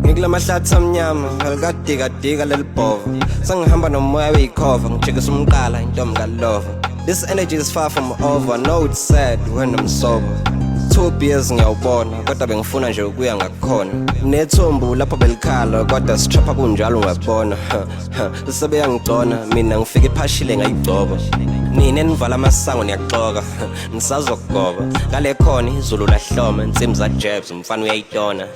Ngikulamahlatha amnyama alikadika lelibhova sengihamba nomoya weyikhova ngijikisa umqala intombi kalova. This energy is far from over. I know it's sad when I'm sober. 2 beers ngiyawubona kodwa bengifuna nje ukuya ngakhona. Nethombu lapho belikhala kodwa sitrapha kunjalo ungabona. Sebeyangigcona mina ngifike ephashile ngayigcoba. Nine nivala amasango niyaxoka ngisazokugoba ngale khona izulu lahloma insimbi za jabs umfana uyayitona.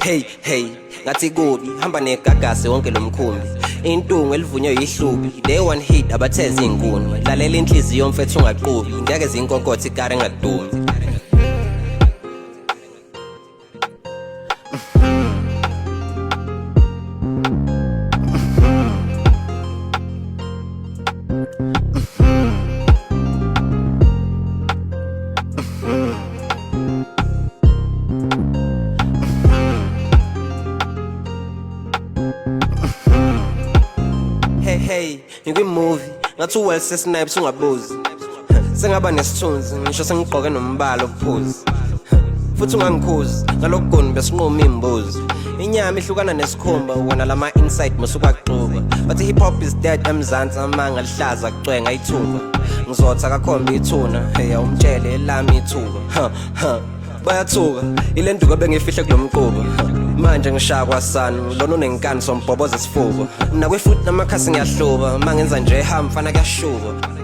Hey ngathi kubi hamba negagasi wonke lomkhumbi intungu elivunywe yihlubi they one hit abatheza inkuni lalela inhliziyo mfethu ungaqubi ngeke zinkonkothi ikare ngadumi. Hey ngikwi-movie ngathi uwelse snipes ungabuzi sengaba nesithunzi ngisho sengigqoke nombala ophuzi futhi ungangikhuzi ngalokugoni besinquma imbuzi inyama ihlukana nesikhumba wona lama insight musukaxuba but hip hop is dead emzansi amanga lihlaza kucwenga ithumba ngizotha kakhomba ithuna hey umtshele elami ithuba bayathuka ilenduka bengifihle kulomquba manje ngishaya kwasana lona unenkani sombhoboza isifuba nakwe foot namakhasi ngiyahluba mangenza nje ehamba mfana kuyashuba.